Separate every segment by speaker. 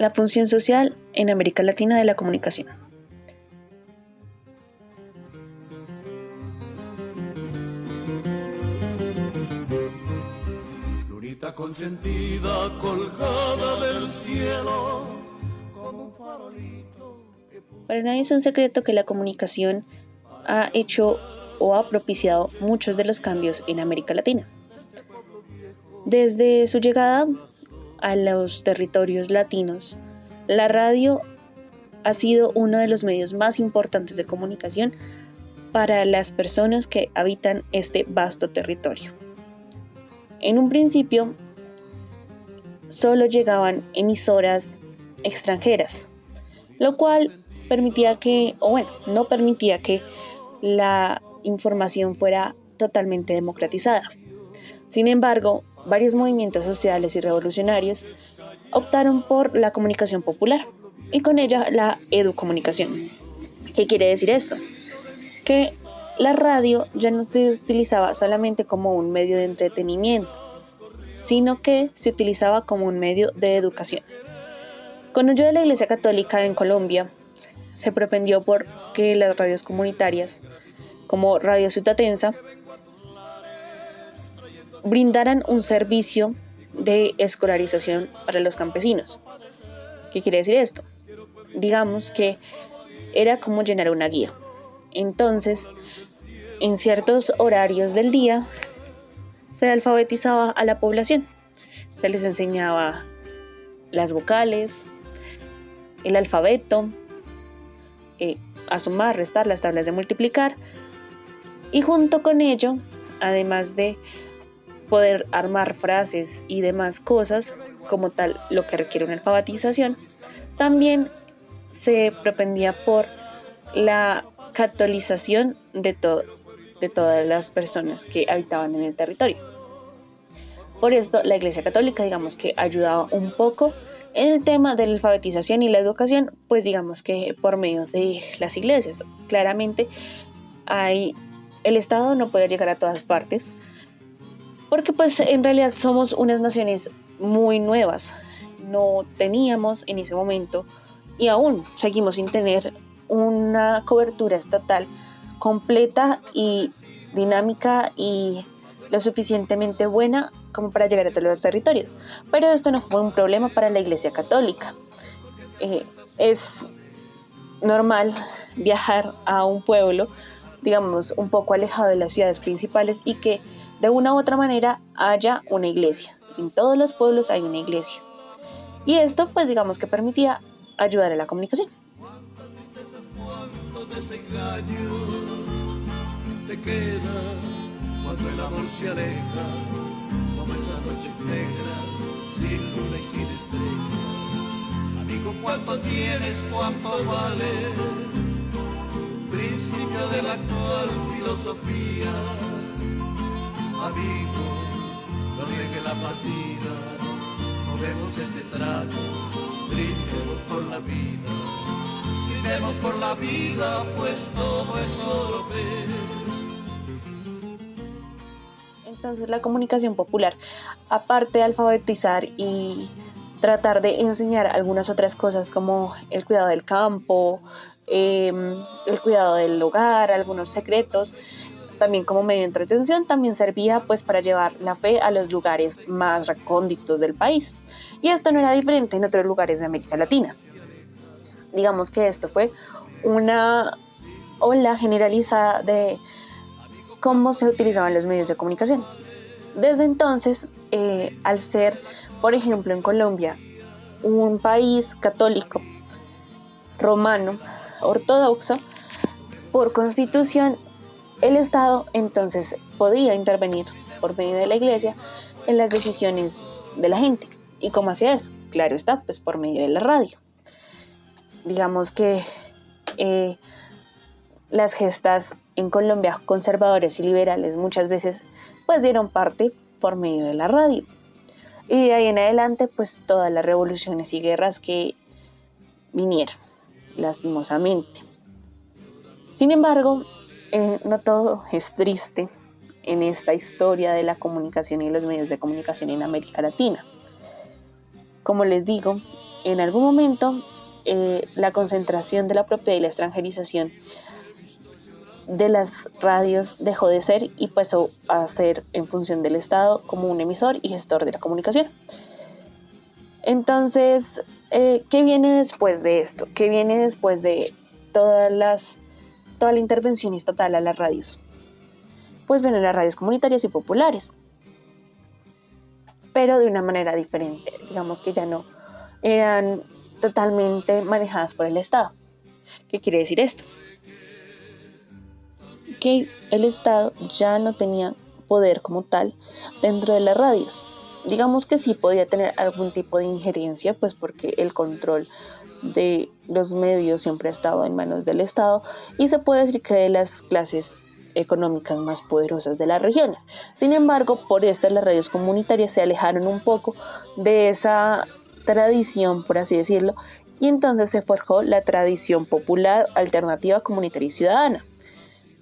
Speaker 1: La función social en América Latina de la comunicación.
Speaker 2: Florita consentida colgada del cielo como un farolito.
Speaker 1: Para nadie es un secreto que la comunicación ha hecho o ha propiciado muchos de los cambios en América Latina. Desde su llegada a los territorios latinos, la radio ha sido uno de los medios más importantes de comunicación para las personas que habitan este vasto territorio. En un principio, solo llegaban emisoras extranjeras, lo cual no permitía que la información fuera totalmente democratizada. Sin embargo, varios movimientos sociales y revolucionarios optaron por la comunicación popular y con ella la educomunicación. ¿Qué quiere decir esto? Que la radio ya no se utilizaba solamente como un medio de entretenimiento, sino que se utilizaba como un medio de educación. Con ayuda de la Iglesia Católica en Colombia, se propendió por que las radios comunitarias, como Radio Sutatensa, brindaran un servicio de escolarización para los campesinos. ¿Qué quiere decir esto? Digamos que era como llenar una guía. Entonces, en ciertos horarios del día, se alfabetizaba a la población. Se les enseñaba las vocales, el alfabeto, a sumar, restar, las tablas de multiplicar, y junto con ello, además de poder armar frases y demás cosas, como tal lo que requiere una alfabetización, también se propendía por la catolización de todas las personas que habitaban en el territorio. Por esto, la Iglesia Católica, digamos que ayudaba un poco en el tema de la alfabetización y la educación, pues digamos que por medio de las iglesias. Claramente, el Estado no puede llegar a todas partes, porque pues en realidad somos unas naciones muy nuevas. No teníamos en ese momento, y aún seguimos sin tener, una cobertura estatal completa y dinámica y lo suficientemente buena como para llegar a todos los territorios. Pero esto no fue un problema para la Iglesia Católica. Es normal viajar a un pueblo, digamos, un poco alejado de las ciudades principales y que de una u otra manera haya una iglesia. En todos los pueblos hay una iglesia. Y esto, pues digamos que permitía ayudar a la comunicación.
Speaker 2: Te queda cuando el amor se aleja, como esas noches negras, sin luna y sin estrella. Amigo, ¿cuánto tienes? ¿Cuánto vale? Principio de la actual filosofía. Amigo, no riegue la partida, movemos este trato, brindemos por la vida. Brindemos por la vida, pues todo es oro.
Speaker 1: Entonces la comunicación popular, aparte de alfabetizar y tratar de enseñar algunas otras cosas como el cuidado del campo, el cuidado del hogar, algunos secretos, también como medio de entretención, también servía pues para llevar la fe a los lugares más recónditos del país. Y esto no era diferente en otros lugares de América Latina. Digamos que esto fue una ola generalizada de cómo se utilizaban los medios de comunicación. Desde entonces, al ser, por ejemplo, en Colombia, un país católico, romano, ortodoxo, por constitución, el Estado entonces podía intervenir por medio de la Iglesia en las decisiones de la gente. ¿Y cómo hacía eso? Claro está, pues por medio de la radio. Digamos que las gestas en Colombia, conservadores y liberales, muchas veces pues dieron parte por medio de la radio. Y de ahí en adelante, pues todas las revoluciones y guerras que vinieron, lastimosamente. Sin embargo, no todo es triste en esta historia de la comunicación y los medios de comunicación en América Latina. Como les digo, en algún momento la concentración de la propiedad y la extranjerización de las radios dejó de ser y pasó a ser en función del Estado como un emisor y gestor de la comunicación. Entonces, ¿qué viene después de esto? ¿Qué viene después de toda la intervención estatal a las radios? Pues vienen las radios comunitarias y populares, pero de una manera diferente. Digamos que ya no eran totalmente manejadas por el Estado. ¿Qué quiere decir esto? Que el Estado ya no tenía poder como tal dentro de las radios. Digamos que sí podía tener algún tipo de injerencia, pues porque el control de los medios siempre ha estado en manos del Estado y se puede decir que de las clases económicas más poderosas de las regiones. Sin embargo, por esto las radios comunitarias se alejaron un poco de esa tradición, por así decirlo, y entonces se forjó la tradición popular, alternativa, comunitaria y ciudadana,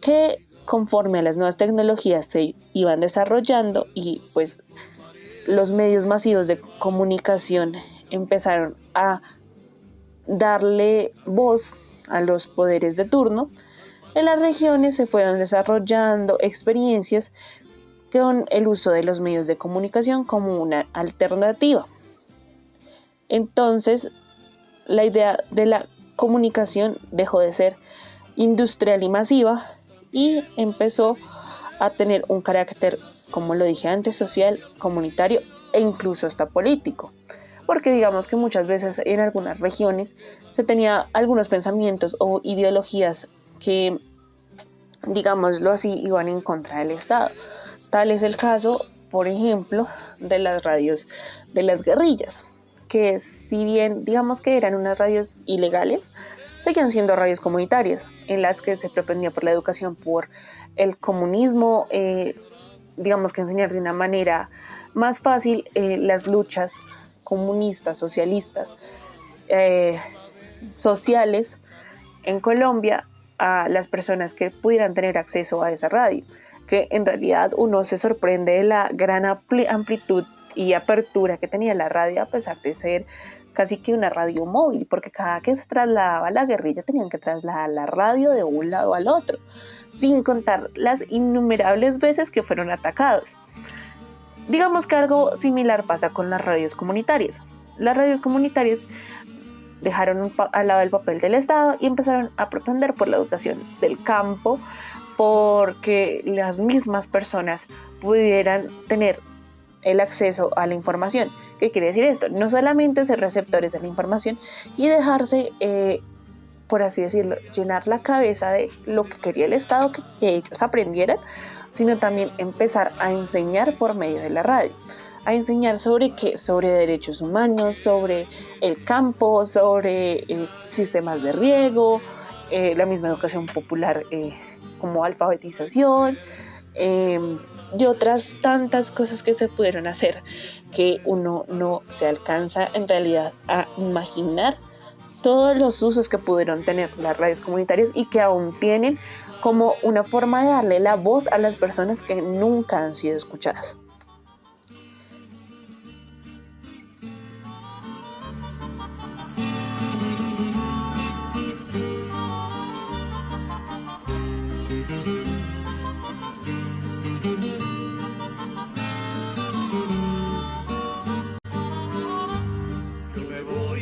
Speaker 1: que conforme a las nuevas tecnologías se iban desarrollando y pues los medios masivos de comunicación empezaron a darle voz a los poderes de turno, en las regiones se fueron desarrollando experiencias con el uso de los medios de comunicación como una alternativa. Entonces, la idea de la comunicación dejó de ser industrial y masiva y empezó a tener un carácter, como lo dije antes, social, comunitario e incluso hasta político. Porque digamos que muchas veces en algunas regiones se tenía algunos pensamientos o ideologías que, digámoslo así, iban en contra del Estado. Tal es el caso, por ejemplo, de las radios de las guerrillas, que si bien digamos que eran unas radios ilegales, seguían siendo radios comunitarias, en las que se propendía por la educación, por el comunismo, digamos que enseñar de una manera más fácil las luchas comunistas, socialistas, sociales en Colombia a las personas que pudieran tener acceso a esa radio, que en realidad uno se sorprende de la gran amplitud y apertura que tenía la radio, a pesar de ser casi que una radio móvil, porque cada que se trasladaba la guerrilla tenían que trasladar la radio de un lado al otro, sin contar las innumerables veces que fueron atacados. Digamos que algo similar pasa con las radios comunitarias. Las radios comunitarias dejaron al lado el papel del Estado y empezaron a propender por la educación del campo, porque las mismas personas pudieran tener el acceso a la información. ¿Qué quiere decir esto? No solamente ser receptores de la información y dejarse, por así decirlo, llenar la cabeza de lo que quería el Estado que ellos aprendieran, sino también empezar a enseñar por medio de la radio. A enseñar sobre qué, sobre derechos humanos, sobre el campo, sobre sistemas de riego, la misma educación popular como alfabetización, y otras tantas cosas que se pudieron hacer que uno no se alcanza en realidad a imaginar todos los usos que pudieron tener las radios comunitarias y que aún tienen como una forma de darle la voz a las personas que nunca han sido escuchadas.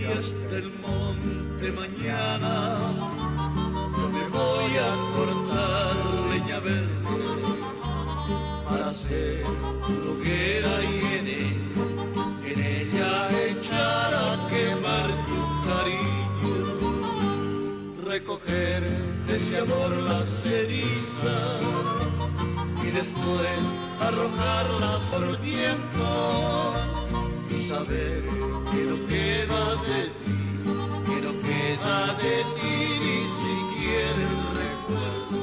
Speaker 2: Hasta el monte mañana, yo me voy a cortar leña verde para hacer una hoguera y en ella echar a quemar tu cariño, recoger de ese amor la ceniza y después arrojarlas al viento y saber que no queda de ti, que no queda de ti ni siquiera el recuerdo.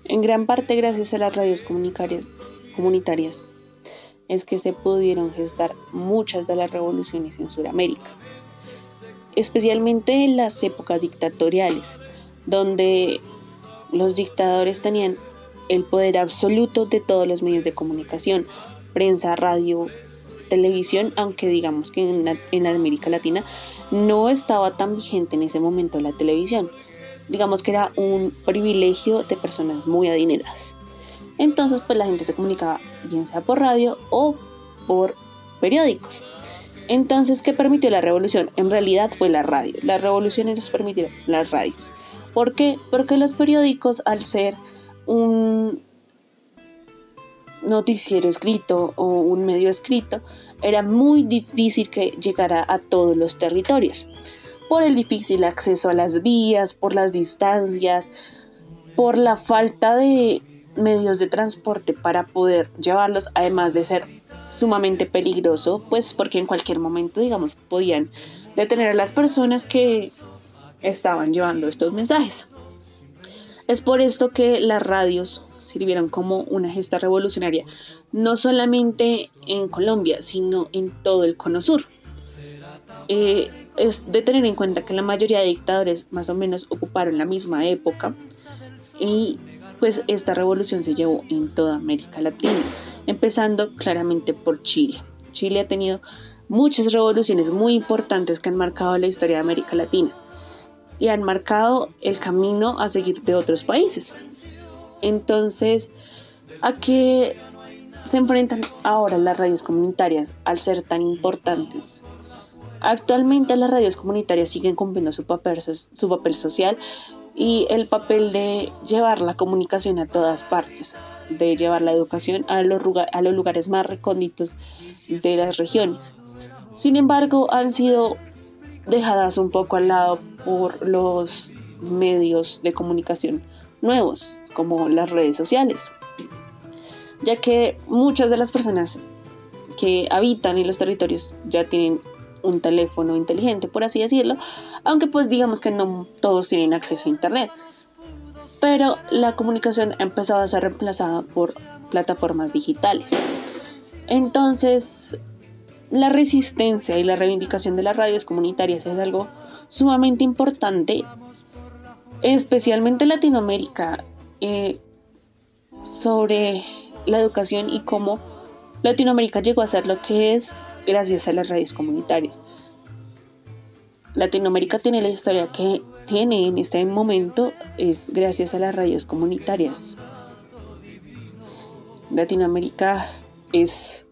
Speaker 1: En gran parte gracias a las radios comunitarias es que se pudieron gestar muchas de las revoluciones en Sudamérica, especialmente en las épocas dictatoriales, donde los dictadores tenían el poder absoluto de todos los medios de comunicación, prensa, radio, televisión, aunque digamos que en América Latina no estaba tan vigente en ese momento la televisión. Digamos que era un privilegio de personas muy adineradas. Entonces, pues la gente se comunicaba bien sea por radio o por periódicos. Entonces, ¿qué permitió la revolución? En realidad fue la radio. La revolución nos permitió las radios. ¿Por qué? Porque los periódicos, al ser un noticiero escrito o un medio escrito, era muy difícil que llegara a todos los territorios. Por el difícil acceso a las vías, por las distancias, por la falta de medios de transporte para poder llevarlos, además de ser sumamente peligroso, pues porque en cualquier momento, digamos, podían detener a las personas que estaban llevando estos mensajes. Es por esto que las radios sirvieron como una gesta revolucionaria, no solamente en Colombia, sino en todo el Cono Sur. Es de tener en cuenta que la mayoría de dictadores más o menos ocuparon la misma época y pues esta revolución se llevó en toda América Latina, empezando claramente por Chile. Chile ha tenido muchas revoluciones muy importantes que han marcado la historia de América Latina y han marcado el camino a seguir de otros países. Entonces, ¿a qué se enfrentan ahora las radios comunitarias al ser tan importantes? Actualmente las radios comunitarias siguen cumpliendo su papel social y el papel de llevar la comunicación a todas partes, de llevar la educación a los lugares más recónditos de las regiones. Sin embargo, han sido dejadas un poco al lado por los medios de comunicación nuevos, como las redes sociales, ya que muchas de las personas que habitan en los territorios ya tienen un teléfono inteligente, por así decirlo, aunque pues digamos que no todos tienen acceso a internet, pero la comunicación ha empezado a ser reemplazada por plataformas digitales. Entonces, la resistencia y la reivindicación de las radios comunitarias es algo sumamente importante, especialmente en Latinoamérica, sobre la educación y cómo Latinoamérica llegó a ser lo que es gracias a las radios comunitarias. Latinoamérica tiene la historia que tiene en este momento es gracias a las radios comunitarias. Latinoamérica es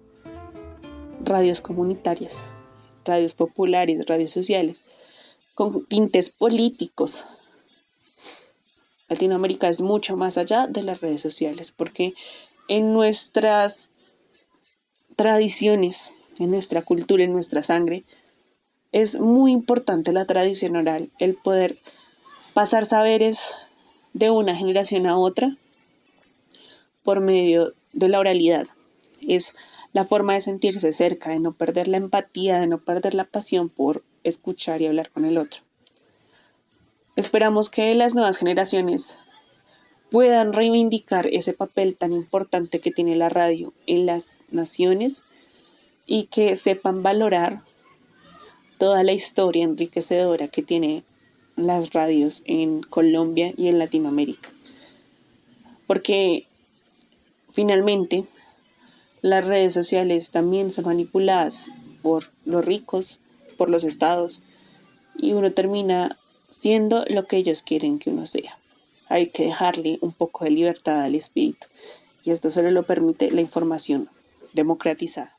Speaker 1: radios comunitarias, radios populares, radios sociales, con tintes políticos. Latinoamérica es mucho más allá de las redes sociales, porque en nuestras tradiciones, en nuestra cultura, en nuestra sangre, es muy importante la tradición oral, el poder pasar saberes de una generación a otra por medio de la oralidad. Es la forma de sentirse cerca, de no perder la empatía, de no perder la pasión por escuchar y hablar con el otro. Esperamos que las nuevas generaciones puedan reivindicar ese papel tan importante que tiene la radio en las naciones y que sepan valorar toda la historia enriquecedora que tiene las radios en Colombia y en Latinoamérica. Porque finalmente las redes sociales también son manipuladas por los ricos, por los estados, y uno termina siendo lo que ellos quieren que uno sea. Hay que dejarle un poco de libertad al espíritu, y esto solo lo permite la información democratizada.